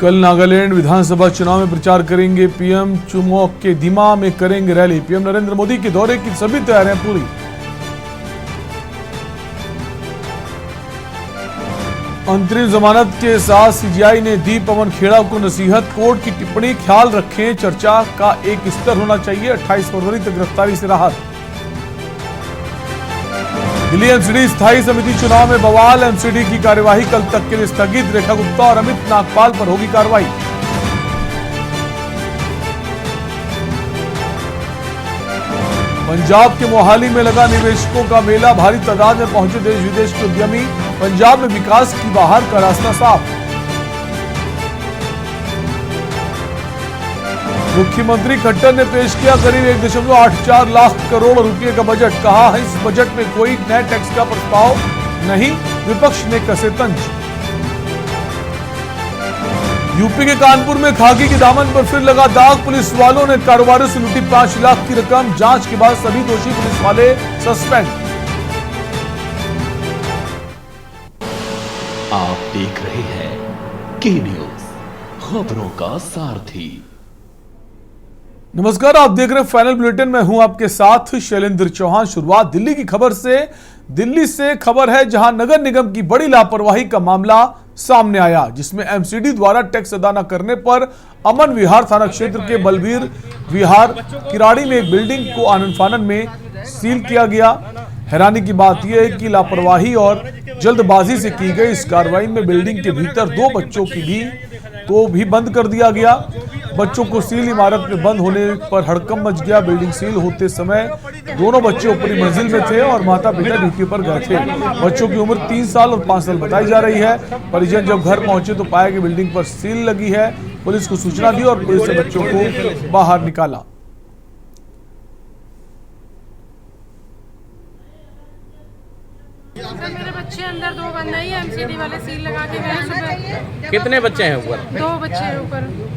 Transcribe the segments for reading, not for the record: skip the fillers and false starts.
कल नागालैंड विधानसभा चुनाव में प्रचार करेंगे पीएम। चुमोक के धीमा में करेंगे रैली। पीएम नरेंद्र मोदी के दौरे की सभी तैयारियां पूरी। अंतरिम जमानत के साथ सीजीआई ने दी पवन खेड़ा को नसीहत। कोर्ट की टिप्पणी ख्याल रखें, चर्चा का एक स्तर होना चाहिए। 28 फरवरी तक गिरफ्तारी से राहत। दिल्ली एमसीडी स्थायी समिति चुनाव में बवाल। एमसीडी की कार्यवाही कल तक के लिए स्थगित। रेखा गुप्ता और अमित नागपाल पर होगी कार्रवाई। पंजाब के मोहाली में लगा निवेशकों का मेला। भारी तादाद में पहुंचे देश विदेश के उद्यमी। पंजाब में विकास की बहार का रास्ता साफ। मुख्यमंत्री खट्टर ने पेश किया करीब 1.84 लाख करोड़ रुपए का बजट। कहा है इस बजट में कोई नए टैक्स का प्रस्ताव नहीं। विपक्ष ने कसे तंज। यूपी के कानपुर में खाकी के दामन पर फिर लगा दाग। पुलिस वालों ने कारोबारियों से लूटी 5 लाख की रकम। जांच के बाद सभी दोषी पुलिस वाले सस्पेंड। आप देख रहे हैं के न्यूज, खबरों का सारथी। नमस्कार, आप देख रहे हैं फाइनल बुलेटिन। मैं हूं आपके साथ शैलेंद्र चौहान। शुरुआत दिल्ली की खबर से। दिल्ली से खबर है जहां नगर निगम की बड़ी लापरवाही का मामला सामने आया, जिसमें एमसीडी द्वारा टैक्स अदा न करने पर अमन विहार थाना क्षेत्र के बलबीर विहार किराड़ी में एक बिल्डिंग को आनन फानन में सील किया गया। हैरानी की बात यह है कि लापरवाही और जल्दबाजी से की गई इस कार्रवाई में बिल्डिंग के भीतर 2 बच्चों को भी बंद कर दिया गया। बच्चों को सील इमारत में बंद होने पर हड़कंप मच गया। बिल्डिंग सील होते समय दोनों बच्चे ऊपरी मंजिल में थे और माता पिता ड्यूटी पर गए थे। बच्चों की उम्र 3 साल और 5 साल बताई जा रही है। परिजन जब घर पहुंचे तो पाया कि बिल्डिंग पर सील लगी है। पुलिस को सूचना दी और पुलिस ने बच्चों को बाहर निकाला। मेरे बच्चे अंदर 2 बंद ही एमसीडी वाले सील लगा के गए सुबह। कितने बच्चे हैं ऊपर? 2 बच्चे हैं ऊपर।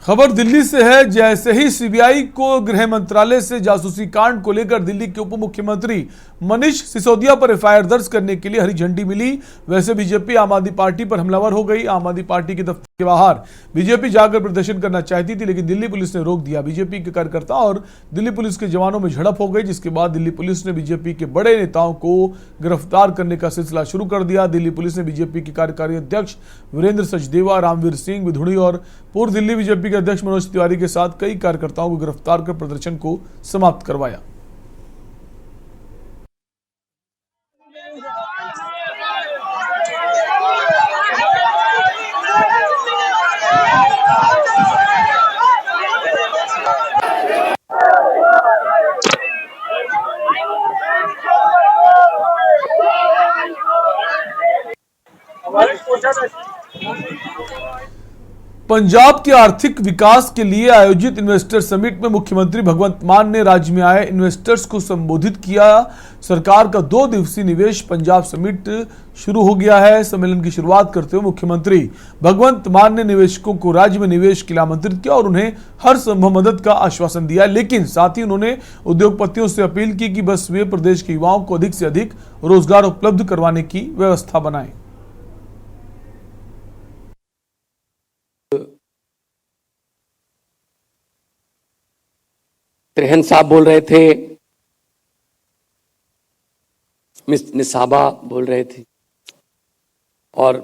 खबर दिल्ली से है। जैसे ही सीबीआई को गृह मंत्रालय से जासूसी कांड को लेकर दिल्ली के उप मुख्यमंत्री मनीष सिसोदिया पर एफआईआर दर्ज करने के लिए हरी झंडी मिली, वैसे बीजेपी आम आदमी पार्टी पर हमलावर हो गई। आम आदमी पार्टी के दफ्तर के बाहर बीजेपी जाकर प्रदर्शन करना चाहती थी, लेकिन दिल्ली पुलिस ने रोक दिया। बीजेपी के कार्यकर्ता और दिल्ली पुलिस के जवानों में झड़प हो गई, जिसके बाद दिल्ली पुलिस ने बीजेपी के बड़े नेताओं को गिरफ्तार करने का सिलसिला शुरू कर दिया। दिल्ली पुलिस ने बीजेपी के कार्यकारी अध्यक्ष वीरेंद्र सचदेवा, रामवीर सिंह विधुड़ी और पूर्व दिल्ली बीजेपी के अध्यक्ष मनोज तिवारी के साथ कई कार्यकर्ताओं को गिरफ्तार कर प्रदर्शन को समाप्त करवाया। पंजाब के आर्थिक विकास के लिए आयोजित इन्वेस्टर समिट में मुख्यमंत्री भगवंत मान ने राज्य में आए इन्वेस्टर्स को संबोधित किया। सरकार का 2 दिवसीय निवेश पंजाब समिट शुरू हो गया है। सम्मेलन की शुरुआत करते हुए मुख्यमंत्री भगवंत मान ने निवेशकों को राज्य में निवेश के लिए आमंत्रित किया और उन्हें हर संभव मदद का आश्वासन दिया, लेकिन साथ ही उन्होंने उद्योगपतियों से अपील की कि बस वे प्रदेश के युवाओं को अधिक से अधिक रोजगार उपलब्ध करवाने की व्यवस्था बनाएं। त्रेहन साहब बोल रहे थे, मिस निसाबा बोल रहे थे और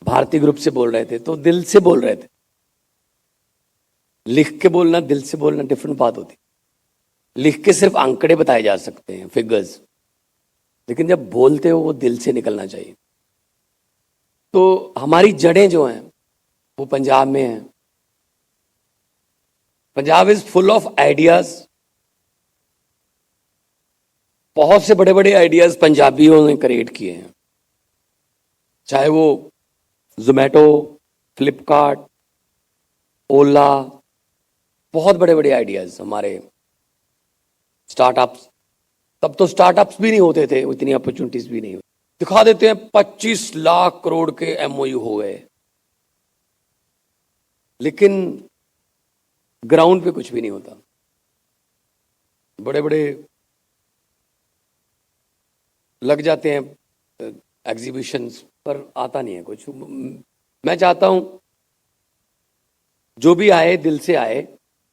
भारतीय ग्रुप से बोल रहे थे, तो दिल से बोल रहे थे। लिख के बोलना, दिल से बोलना डिफरेंट बात होती। लिख के सिर्फ आंकड़े बताए जा सकते हैं, फिगर्स, लेकिन जब बोलते हो वो दिल से निकलना चाहिए। तो हमारी जड़ें जो हैं वो पंजाब में हैं। Punjab is full of ideas. बहुत से बड़े बड़े आइडियाज पंजाबियों ने क्रिएट किए हैं, चाहे वो जोमैटो, फ्लिपकार्ट, ओला, बहुत बड़े बड़े आइडियाज हमारे स्टार्टअप्स। तब तो स्टार्टअप्स भी नहीं होते थे, इतनी अपॉर्चुनिटीज भी नहीं हुई। दिखा देते हैं 25 लाख करोड़ के एमओयू हो गए, लेकिन ग्राउंड पे कुछ भी नहीं होता। बड़े बड़े लग जाते हैं एग्जीबिशंस पर, आता नहीं है कुछ। मैं चाहता हूं जो भी आए दिल से आए,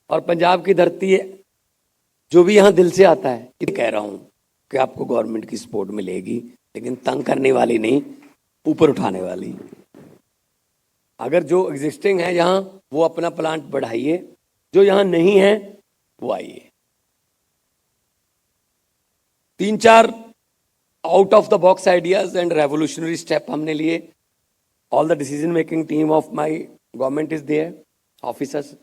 और पंजाब की धरती है, जो भी यहाँ दिल से आता है, ये कह रहा हूं कि आपको गवर्नमेंट की सपोर्ट मिलेगी, लेकिन तंग करने वाली नहीं, ऊपर उठाने वाली। अगर जो एग्जिस्टिंग है यहाँ, वो अपना प्लांट बढ़ाइए, जो यहाँ नहीं है वो आइए। 3-4 out of the box ideas and revolutionary step हमने लिए। All the decision making team of my government is there, officers.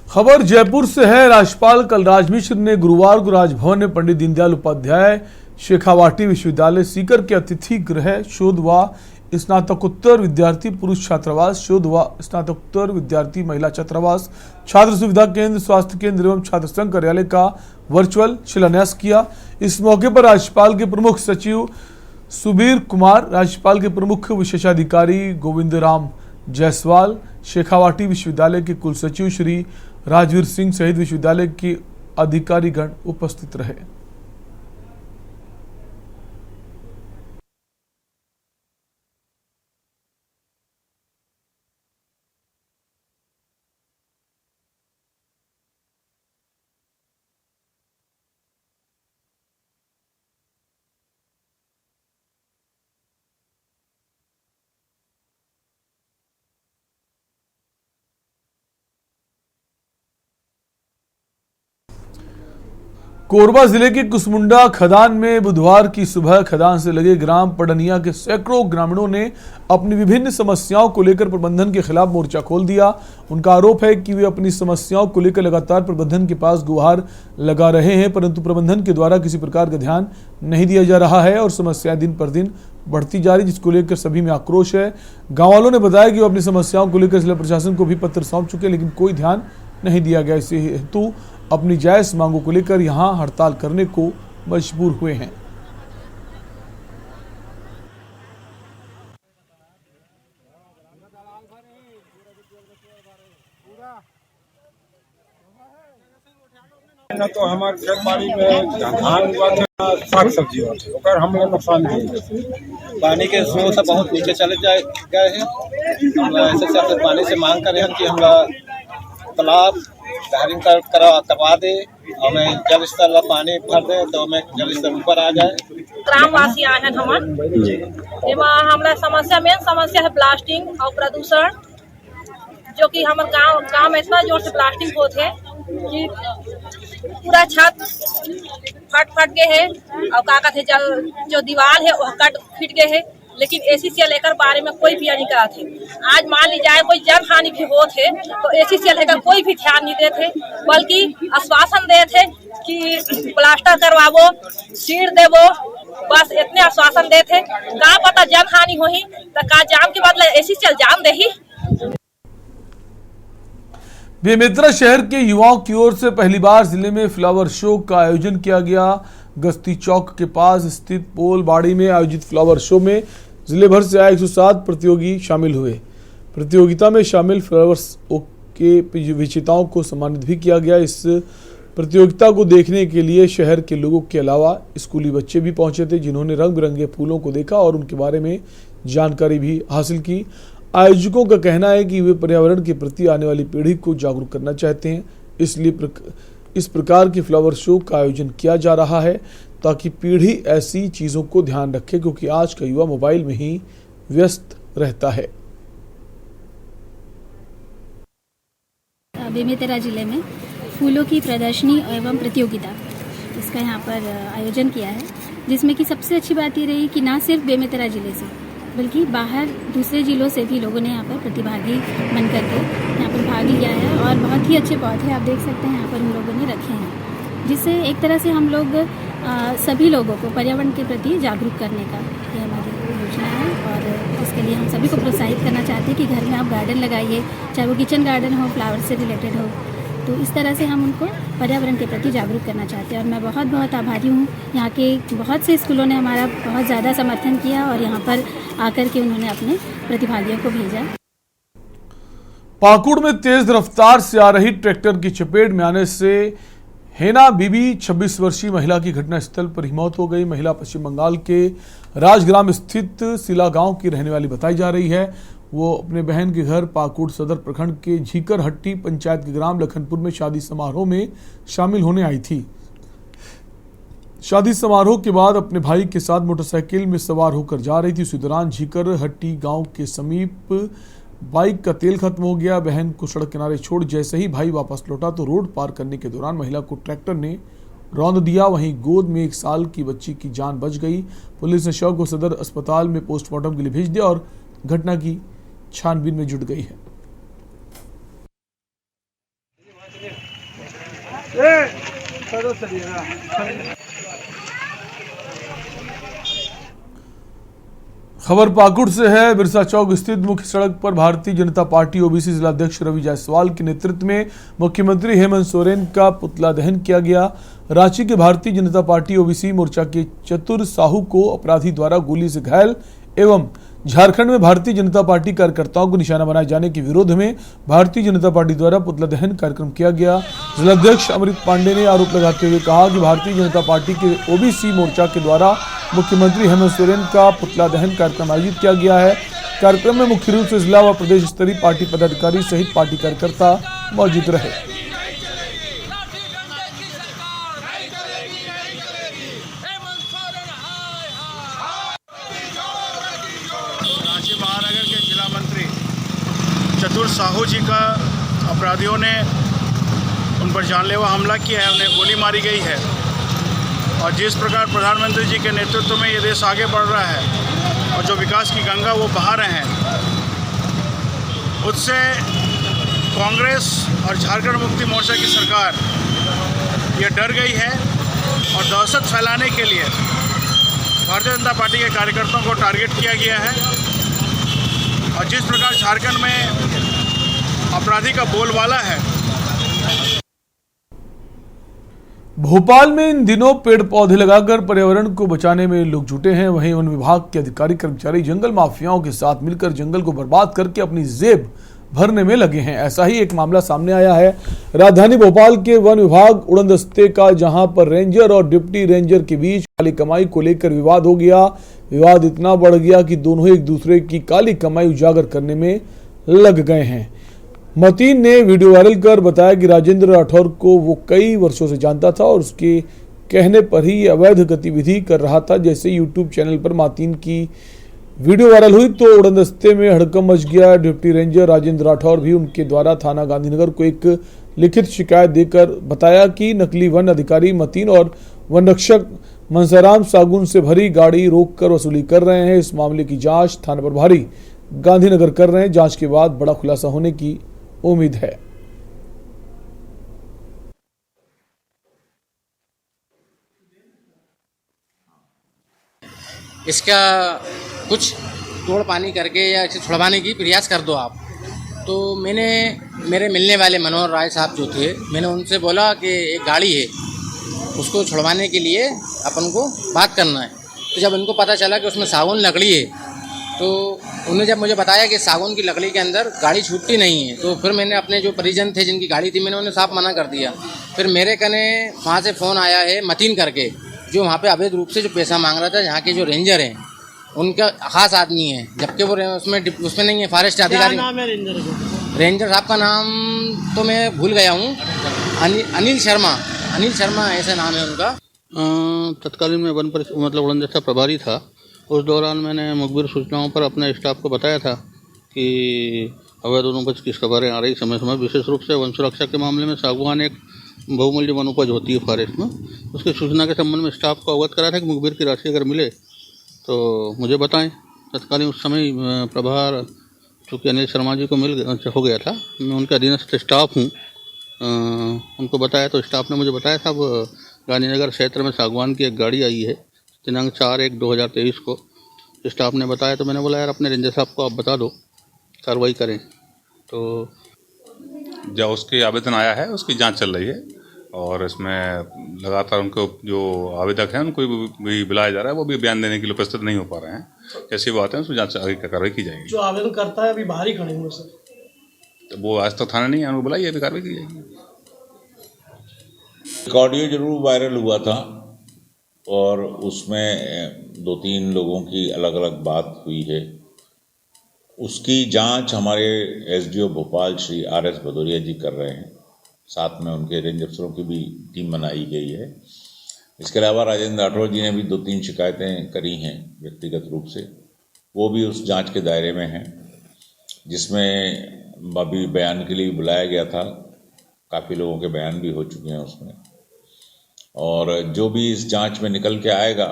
खबर जयपुर से है। राज्यपाल कलराज मिश्र ने गुरुवार को राजभवन में पंडित दीनदयाल उपाध्याय शेखावाटी विश्वविद्यालय सीकर के अतिथि गृह शोध व स्नातकोत्तर विद्यार्थी पुरुष छात्रावास, शोध व स्नातकोत्तर विद्यार्थी महिला छात्रावास, छात्र सुविधा केंद्र, स्वास्थ्य केंद्र एवं छात्र संघ कार्यालय का वर्चुअल शिलान्यास किया। इस मौके पर राज्यपाल के प्रमुख सचिव सुबीर कुमार, राज्यपाल के प्रमुख विशेषाधिकारी गोविंद राम जायसवाल, शेखावाटी विश्वविद्यालय के कुलसचिव श्री राजवीर सिंह सहित विश्वविद्यालय के अधिकारीगण उपस्थित रहे। कोरबा जिले के कुसमुंडा खदान में बुधवार की सुबह खदान से लगे ग्राम पडनिया के सैकड़ों ग्रामीणों ने अपनी विभिन्न समस्याओं को लेकर प्रबंधन के खिलाफ मोर्चा खोल दिया। उनका आरोप है कि वे अपनी समस्याओं को लेकर लगातार प्रबंधन के पास गुहार लगा रहे हैं, परंतु प्रबंधन के द्वारा किसी प्रकार का ध्यान नहीं दिया जा रहा है और समस्याएं दिन पर दिन बढ़ती जा रही, जिसको लेकर सभी में आक्रोश है। गाँव वालों ने बताया कि वो अपनी समस्याओं को लेकर जिला प्रशासन को भी पत्र सौंप चुके, लेकिन कोई ध्यान नहीं दिया गया। इसी हेतु अपनी जायज मांगों को लेकर यहां हड़ताल करने को मजबूर हुए हैं। ना तो हमारे खेत बाड़ी में धान हुआ था, साग सब्जी हुआ था, ओकर हम लोग नुकसान दिए। पानी के स्रोत से बहुत नीचे चले गए हैं। हम ऐसे से पानी से मांग करे हैं कि हम तालाब धारिंग करवा दे, हमें जल स्तर पानी भर दे तो हमें जल स्तर ऊपर आ जाए। ग्रामवासी आए हैं हमन, हमारा समस्या मेन समस्या है प्लास्टिक और प्रदूषण, जो कि हमारे गांव में इतना जोर से प्लास्टिक होते है कि पूरा छत फट गए है और का कहते जो दीवार है वो कट फिट गए है, लेकिन एसी से लेकर बारे में कोई भी नहीं करा थे। आज मान ली जाए कोई जन हानि भी हो थे तो एसी से लेकर कोई भी ध्यान नहीं देते, बल्कि आश्वासन दे थे कि प्लास्टर करवाओ, सीट देवो, बस इतने आश्वासन दे थे। का पता जन हानि हो ही तो का जाम के बदले एसी से जाम दे ही। बेमेतरा शहर के युवाओं की ओर से पहली बार जिले में फ्लावर शो का आयोजन किया गया। गस्ती चौक के पास स्थित पोल बाड़ी में आयोजित फ्लावर शो में जिले भर से आए 107 प्रतियोगी शामिल हुए। प्रतियोगिता में शामिल फ्लावर्स के विजेताओं को सम्मानित भी किया गया। इस प्रतियोगिता को देखने के लिए शहर के लोगों के अलावा स्कूली बच्चे भी पहुंचे थे, जिन्होंने रंग बिरंगे फूलों को देखा और उनके बारे में जानकारी भी हासिल की। आयोजकों का कहना है कि वे पर्यावरण के प्रति आने वाली पीढ़ी को जागरूक करना चाहते हैं, इसलिए इस प्रकार के फ्लावर शो का आयोजन किया जा रहा है ताकि पीढ़ी ऐसी चीज़ों को ध्यान रखे, क्योंकि आज का युवा मोबाइल में ही व्यस्त रहता है। बेमेतरा जिले में फूलों की प्रदर्शनी एवं प्रतियोगिता इसका यहाँ पर आयोजन किया है, जिसमें कि सबसे अच्छी बात ये रही कि ना सिर्फ बेमेतरा जिले से बल्कि बाहर दूसरे जिलों से भी लोगों ने यहाँ पर प्रतिभागी बन करके यहाँ पर भाग लिया है और बहुत ही अच्छे पौधे आप देख सकते हैं यहाँ पर हम लोगों ने रखे हैं, जिससे एक तरह से हम लोग सभी लोगों को पर्यावरण के प्रति जागरूक करने का ये हमारी योजना है। और इसके लिए हम सभी को प्रोत्साहित करना चाहते हैं कि घर में आप गार्डन लगाइए, चाहे वो किचन गार्डन हो, फ्लावर से रिलेटेड हो, तो इस तरह से हम उनको पर्यावरण के प्रति जागरूक करना चाहते हैं। और मैं बहुत बहुत आभारी हूँ, यहाँ के बहुत से स्कूलों ने हमारा बहुत ज़्यादा समर्थन किया और यहाँ पर आकर के उन्होंने अपने प्रतिभागियों को भेजा। पाकुड़ में तेज रफ्तार से आ रही ट्रैक्टर की चपेट में आने से हेना बीबी 26 वर्षीय महिला की घटनास्थल पर ही मौत हो गई। महिला पश्चिम बंगाल के राजग्राम स्थित सिला गांव की रहने वाली बताई जा रही है। वो अपने बहन के घर पाकुड़ सदर प्रखंड के झीकरहट्टी पंचायत के ग्राम लखनपुर में शादी समारोह में शामिल होने आई थी। शादी समारोह के बाद अपने भाई के साथ मोटरसाइकिल में सवार होकर जा रही थी। उसी दौरान झीकरहट्टी गांव के समीप बाइक का तेल खत्म हो गया। बहन को सड़क किनारे छोड़ जैसे ही भाई वापस लौटा तो रोड पार करने के दौरान महिला को ट्रैक्टर ने रौंद दिया। वहीं गोद में 1 साल की बच्ची की जान बच गई। पुलिस ने शव को सदर अस्पताल में पोस्टमार्टम के लिए भेज दिया और घटना की छानबीन में जुट गई है। खबर पाकुड़ से है। बिरसा चौक स्थित मुख्य सड़क पर भारतीय जनता पार्टी ओबीसी जिला अध्यक्ष रवि जायसवाल के नेतृत्व में मुख्यमंत्री हेमंत सोरेन का पुतला दहन किया गया। रांची के भारतीय जनता पार्टी ओबीसी मोर्चा के चतुर साहू को अपराधी द्वारा गोली से घायल एवं झारखंड में भारतीय जनता पार्टी कार्यकर्ताओं को निशाना बनाए जाने के विरोध में भारतीय जनता पार्टी द्वारा पुतला दहन कार्यक्रम किया गया। जिलाध्यक्ष अमृत पांडे ने आरोप लगाते हुए कहा कि भारतीय जनता पार्टी के ओबीसी मोर्चा के द्वारा मुख्यमंत्री हेमंत सोरेन का पुतला दहन कार्यक्रम आयोजित किया गया है। कार्यक्रम में मुख्य रूप से जिला व प्रदेश स्तरीय पार्टी पदाधिकारी सहित पार्टी कार्यकर्ता मौजूद रहे। रांची महानगर के जिला मंत्री चतुर साहू जी का अपराधियों ने उन पर जानलेवा हमला किया है, उन्हें गोली मारी गई है। और जिस प्रकार प्रधानमंत्री जी के नेतृत्व में ये देश आगे बढ़ रहा है और जो विकास की गंगा वो बहा रहे हैं, उससे कांग्रेस और झारखंड मुक्ति मोर्चा की सरकार ये डर गई है और दहशत फैलाने के लिए भारतीय जनता पार्टी के कार्यकर्ताओं को टारगेट किया गया है। और जिस प्रकार झारखंड में अपराधी का बोलबाला है। भोपाल में इन दिनों पेड़ पौधे लगाकर पर्यावरण को बचाने में लोग जुटे हैं। वहीं वन विभाग के अधिकारी कर्मचारी जंगल माफियाओं के साथ मिलकर जंगल को बर्बाद करके अपनी जेब भरने में लगे हैं। ऐसा ही एक मामला सामने आया है राजधानी भोपाल के वन विभाग उड़नदस्ते का, जहां पर रेंजर और डिप्टी रेंजर के बीच काली कमाई को लेकर विवाद हो गया। विवाद इतना बढ़ गया कि दोनों एक दूसरे की काली कमाई उजागर करने में लग गए हैं। मतीन ने वीडियो वायरल कर बताया कि राजेंद्र राठौर को वो कई वर्षों से जानता था और उसके कहने पर ही अवैध गतिविधि कर रहा था। जैसे यूट्यूब चैनल पर मतीन की वीडियो वायरल हुई तो उड़नदस्ते में हड़कंप मच गया। डिप्टी रेंजर राजेंद्र राठौर भी उनके द्वारा थाना गांधीनगर को एक लिखित शिकायत देकर बताया कि नकली वन अधिकारी मतीन और वन रक्षक मनसाराम सागुन से भरी गाड़ी रोककर वसूली कर रहे हैं। इस मामले की जांच थाना प्रभारी गांधीनगर कर रहे हैं। जांच के बाद बड़ा खुलासा होने की उम्मीद है। इसका कुछ तोड़ पानी करके या इसे छुड़वाने की प्रयास कर दो आप। तो मैंने मेरे मिलने वाले मनोहर राय साहब जो थे, मैंने उनसे बोला कि एक गाड़ी है उसको छुड़वाने के लिए अपन को बात करना है। तो जब उनको पता चला कि उसमें सागौन लकड़ी है तो उन्होंने जब मुझे बताया कि सागौन की लकड़ी के अंदर गाड़ी छूटती नहीं है, तो फिर मैंने अपने जो परिजन थे जिनकी गाड़ी थी मैंने उन्हें साफ मना कर दिया। फिर मेरे कने वहाँ से फ़ोन आया है मतीन करके, जो वहाँ पे अवैध रूप से जो पैसा मांग रहा था। यहाँ के जो रेंजर हैं उनका खास आदमी है, जबकि वो उसमें नहीं है फॉरेस्ट अधिकारी। नाम है रेंजर साहब का नाम तो मैं भूल गया हूँ। अनिल शर्मा ऐसा नाम है उनका। तत्कालीन में वन मतलब उड़नदस्ता प्रभारी था। उस दौरान मैंने मुखबिर सूचनाओं पर अपने स्टाफ को बताया था कि अवैध वनोपज की खबरें आ रही समय समय, विशेष रूप से वन सुरक्षा के मामले में सागवान एक बहुमूल्य वनोपज होती है फॉरेस्ट में। उसकी सूचना के संबंध में स्टाफ को अवगत करा था कि मुखबिर की राशि अगर मिले तो मुझे बताएं। तत्कालीन उस समय प्रभार चूँकि अनिल शर्मा जी को हो गया था, मैं उनके अधीनस्थ स्टाफ हूँ। उनको बताया तो स्टाफ ने मुझे बताया साहब गांधीनगर क्षेत्र में सागवान की एक गाड़ी आई है दिनांक 4/1/2023 को। स्टाफ ने बताया तो मैंने बोला यार अपने रेंजर साहब को आप बता दो, कार्रवाई करें। तो जो उसके आवेदन आया है उसकी जांच चल रही है और इसमें लगातार उनको जो आवेदक हैं उनको भी बुलाया जा रहा है। वो भी बयान देने के लिए प्रस्तुत नहीं हो पा रहे हैं। कैसी बात है उसमें जांच आगे कार्रवाई की जाएगी। जो आवेदन करता है अभी बाहर ही खड़े हैं सर। तो वो आज तक थाना नहीं है, उनको बुलाइए, अभी कार्रवाई की जाएगी। एक ऑडियो जरूर वायरल हुआ था और उसमें 2-3 लोगों की अलग अलग बात हुई है। उसकी जांच हमारे एसडीओ भोपाल श्री RS भदौरिया जी कर रहे हैं, साथ में उनके रेंज अफसरों की भी टीम बनाई गई है। इसके अलावा राजेंद्र राठौड़ जी ने भी 2-3 शिकायतें करी हैं व्यक्तिगत रूप से, वो भी उस जांच के दायरे में हैं, जिसमें अभी बयान के लिए बुलाया गया था। काफ़ी लोगों के बयान भी हो चुके हैं उसमें, और जो भी इस जांच में निकल के आएगा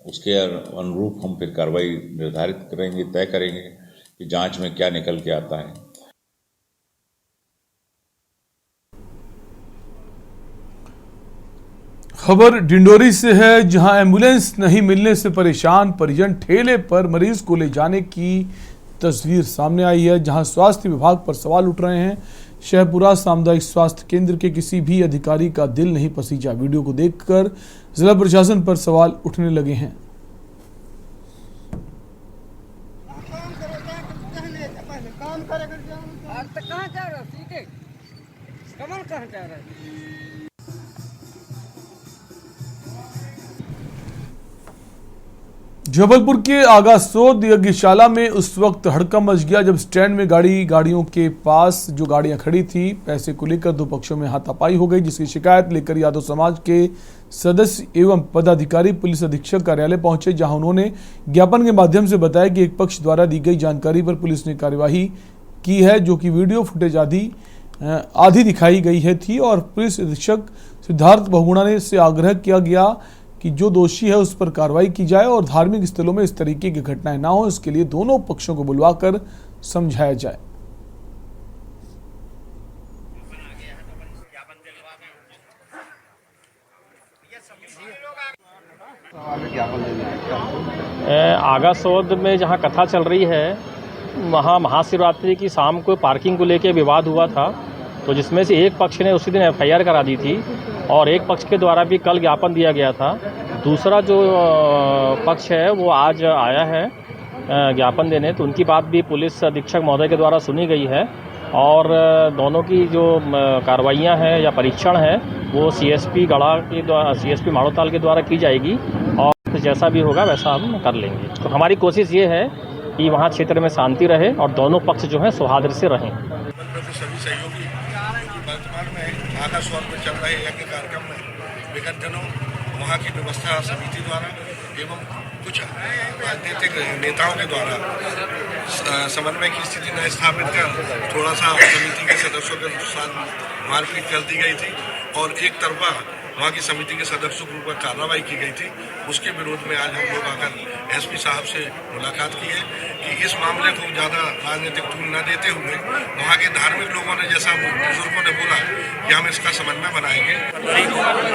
उसके अनुरूप हम फिर कार्रवाई निर्धारित करेंगे, तय करेंगे कि जांच में क्या निकल के आता है। खबर डिंडोरी से है, जहां एम्बुलेंस नहीं मिलने से परेशान परिजन ठेले पर मरीज को ले जाने की तस्वीर सामने आई है, जहां स्वास्थ्य विभाग पर सवाल उठ रहे हैं। शहपुरा सामुदायिक स्वास्थ्य केंद्र के किसी भी अधिकारी का दिल नहीं पसीजा। वीडियो को देखकर जिला प्रशासन पर सवाल उठने लगे हैं। जबलपुर के आगासोद यज्ञशाला में उस वक्त हड़कंप मच गया जब स्टैंड में गाड़ियों के पास जो गाड़ियां खड़ी थी, पैसे को लेकर 2 पक्षों में हाथापाई हो गई, जिसकी शिकायत लेकर यादव समाज के सदस्य एवं पदाधिकारी पुलिस अधीक्षक कार्यालय पहुंचे, जहां उन्होंने ज्ञापन के माध्यम से बताया कि एक पक्ष द्वारा दी गई जानकारी पर पुलिस ने कार्यवाही की है, जो कि वीडियो फुटेज आदि दिखाई गई है थी। और पुलिस अधीक्षक सिद्धार्थ बहुगुणा ने से आग्रह किया गया कि जो दोषी है उस पर कार्रवाई की जाए और धार्मिक स्थलों में इस तरीके की घटनाएं ना हो, इसके लिए दोनों पक्षों को बुलवाकर समझाया जाए। आगासोद में जहां कथा चल रही है, वहां महाशिवरात्रि की शाम को पार्किंग को लेकर विवाद हुआ था, तो जिसमें से एक पक्ष ने उसी दिन FIR करा दी थी और एक पक्ष के द्वारा भी कल ज्ञापन दिया गया था। दूसरा जो पक्ष है वो आज आया है ज्ञापन देने, तो उनकी बात भी पुलिस अधीक्षक महोदय के द्वारा सुनी गई है और दोनों की जो कार्रवाइयाँ हैं या परीक्षण है वो CSP गढ़ा के द्वारा, CSP माड़ोताल के द्वारा की जाएगी और जैसा भी होगा वैसा हम कर लेंगे। तो हमारी कोशिश ये है कि वहाँ क्षेत्र में शांति रहे और दोनों पक्ष जो हैं सौहार्द से रहें। सभी सहयोगी वर्तमान में आगासोद में चल रहे यज्ञ कार्यक्रम में विगत दिनों वहाँ की व्यवस्था समिति द्वारा एवं कुछ राजनीतिक नेताओं के द्वारा समन्वय की स्थिति न स्थापित कर थोड़ा सा समिति के सदस्यों के साथ मारपीट कर दी गई थी और एक तरफा वहाँ की समिति के सदस्यों के ऊपर कार्रवाई की गई थी। उसके विरोध में आज हम लोग आकर SP साहब से मुलाकात की है कि इस मामले को ज़्यादा राजनीतिक टूल न देते हुए वहाँ के धार्मिक लोगों ने, जैसा बुजुर्गों ने बोला, कि हम इसका समन्वय बनाएंगे।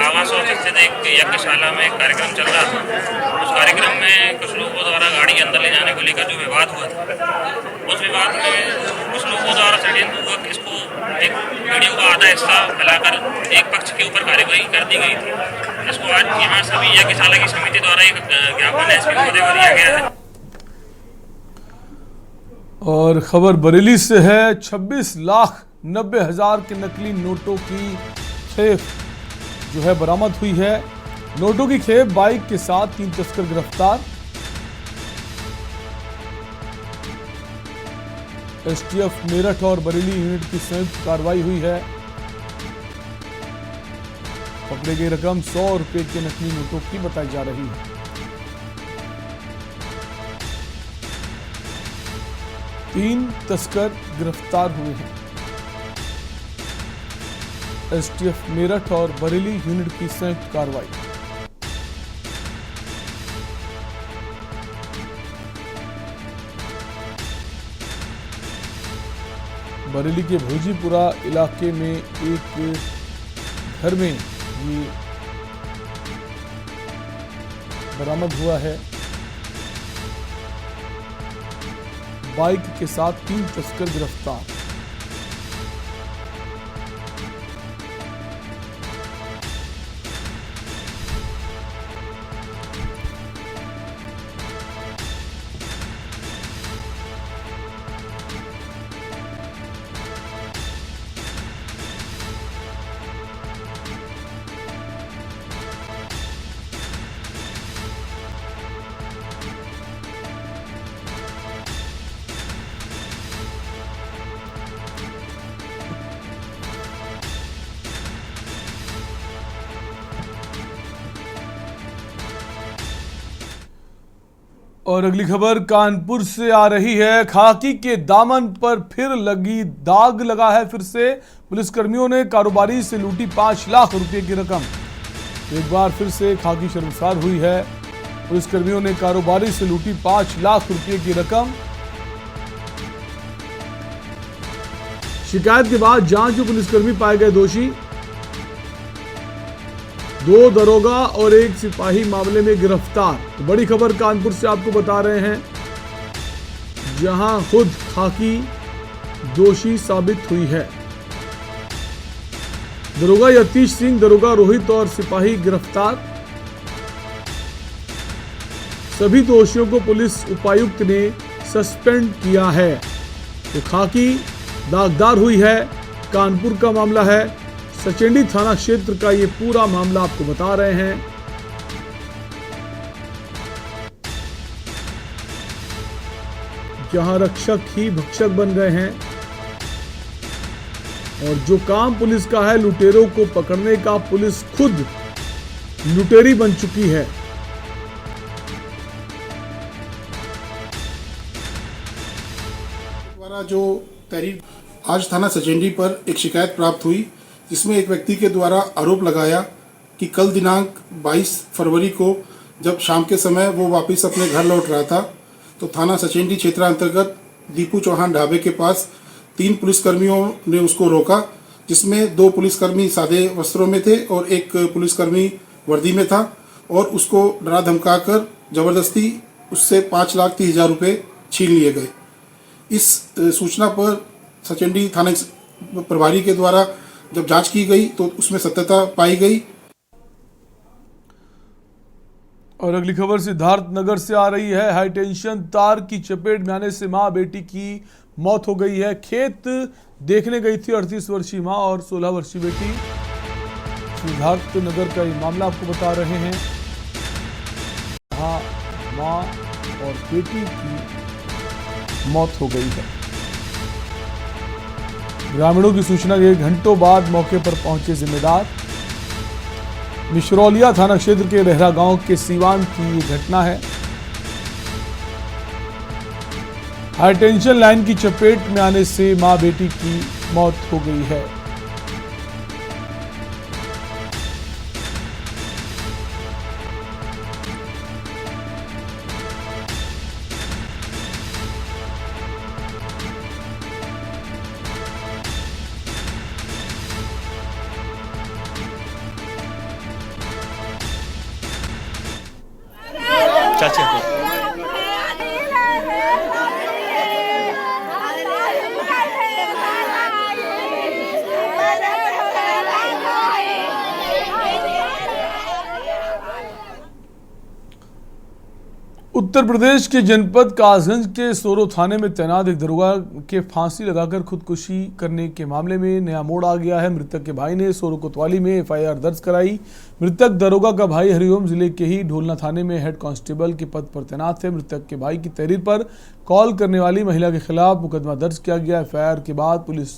आगासोद स्थित एक यज्ञशाला में एक कार्यक्रम चल रहा था, उस कार्यक्रम में कुछ लोगों द्वारा गाड़ी अंदर ले जाने को लेकर जो विवाद हुआ था, उस विवाद में कुछ लोगों द्वारा षड्यंत्र हुआ कि इसको एक वीडियो का आधा हिस्सा फैलाकर एक पक्ष के ऊपर कार्यवाही कर दी गई थी, जिसको आज यहाँ सभी यज्ञशाला की समिति द्वारा एक ज्ञापन SP महोदय को दिया गया है। और खबर बरेली से है, 26,90,000 के नकली नोटों की खेप जो है बरामद हुई है। नोटों की खेप बाइक के साथ 3 तस्कर गिरफ्तार। STF मेरठ और बरेली यूनिट की संयुक्त कार्रवाई हुई है। पकड़े गई रकम 100 रुपए के नकली नोटों की बताई जा रही है। 3 तस्कर गिरफ्तार हुए हैं। STF मेरठ और बरेली यूनिट की संयुक्त कार्रवाई। बरेली के भोजीपुरा इलाके में एक घर में ये बरामद हुआ है। बाइक के साथ 3 तस्कर गिरफ्तार। और अगली खबर कानपुर से आ रही है। खाकी के दामन पर फिर दाग लगा है। फिर से पुलिसकर्मियों ने कारोबारी से लूटी 5 लाख रुपए की रकम। एक बार फिर से खाकी शर्मसार हुई है। पुलिसकर्मियों ने कारोबारी से लूटी 5 लाख रुपए की रकम। शिकायत के बाद जांच में पुलिसकर्मी पाए गए दोषी। 2 दरोगा और 1 सिपाही मामले में गिरफ्तार। तो बड़ी खबर कानपुर से आपको बता रहे हैं, जहां खुद खाकी दोषी साबित हुई है। दरोगा यतीश सिंह, दरोगा रोहित और सिपाही गिरफ्तार। सभी दोषियों को पुलिस उपायुक्त ने सस्पेंड किया है। तो खाकी दागदार हुई है। कानपुर का मामला है। सचेंडी थाना क्षेत्र का ये पूरा मामला आपको बता रहे हैं। जहां रक्षक ही भक्षक बन गए हैं और जो काम पुलिस का है लुटेरों को पकड़ने का, पुलिस खुद लुटेरी बन चुकी है। द्वारा जो तहरीर आज थाना सचेंडी पर एक शिकायत प्राप्त हुई, जिसमें एक व्यक्ति के द्वारा आरोप लगाया कि कल दिनांक 22 फरवरी को जब शाम के समय वो वापस अपने घर लौट रहा था, तो थाना सचेंडी क्षेत्र अंतर्गत दीपू चौहान ढाबे के पास 3 पुलिसकर्मियों ने उसको रोका, जिसमें 2 पुलिसकर्मी सादे वस्त्रों में थे और 1 पुलिसकर्मी वर्दी में था, और उसको डरा धमका कर जबरदस्ती उससे 5,30,000 रुपये छीन लिए गए। इस सूचना पर सचेंडी थाना प्रभारी के द्वारा जब जांच की गई तो उसमें सत्यता पाई गई। और अगली खबर सिद्धार्थनगर से आ रही है। हाई टेंशन तार की चपेट में आने से मां बेटी की मौत हो गई है। खेत देखने गई थी 38 वर्षीय मां और 16 वर्षीय बेटी। सिद्धार्थनगर का ये मामला आपको बता रहे हैं। हाँ, मां और बेटी की मौत हो गई है। ग्रामीणों की सूचना के घंटों बाद मौके पर पहुंचे जिम्मेदार। मिश्रौलिया थाना क्षेत्र के रेहरा गांव के सीवान की ये घटना है। हाई टेंशन लाइन की चपेट में आने से मां बेटी की मौत हो गई है। उत्तर प्रदेश के जनपद कासगंज के सोरो थाने में तैनात एक दरोगा के फांसी लगाकर खुदकुशी करने के मामले में नया मोड़ आ गया है। मृतक के भाई ने सोरो कोतवाली में एफआईआर दर्ज कराई। मृतक दरोगा का भाई हरिओम जिले के ही ढोलना थाने में हेड कांस्टेबल के पद पर तैनात है। मृतक के भाई की तहरीर पर कॉल करने वाली महिला के खिलाफ मुकदमा दर्ज किया गया। एफआईआर के बाद पुलिस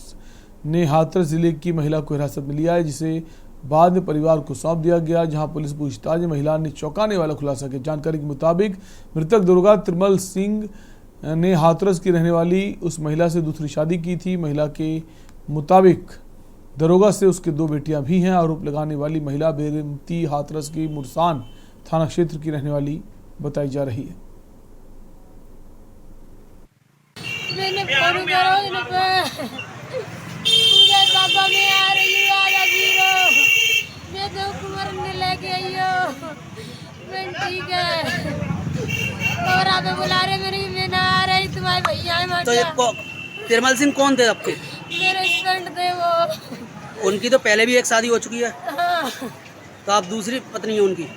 ने हाथरस जिले की महिला को हिरासत में लिया है, जिसे बाद में परिवार को सौंप दिया गया, जहां पुलिस पूछताछ में महिला ने चौंकाने वाला खुलासा किया। जानकारी के मुताबिक मृतक दरोगा त्रिमल सिंह ने हाथरस की रहने वाली उस महिला से दूसरी शादी की थी। महिला के मुताबिक दरोगा से उसके 2 बेटियां भी हैं। आरोप लगाने वाली महिला बेरमती हाथरस की मुरसान थाना क्षेत्र की रहने वाली बताई जा रही है। ठीक है, और आप बुला रहे मेरी मैं ना आ रही, तुम्हारे भैया है। तो ये तिरमल सिंह कौन थे आपके? मेरे फ्रेंड थे वो। उनकी तो पहले भी एक शादी हो चुकी है। हाँ। तो आप दूसरी पत्नी है उनकी?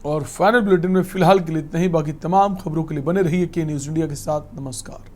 और फाइनल बुलेटिन में फिलहाल के लिए इतना ही। बाकी तमाम खबरों के लिए बने रहिए के न्यूज़ इंडिया के साथ। नमस्कार।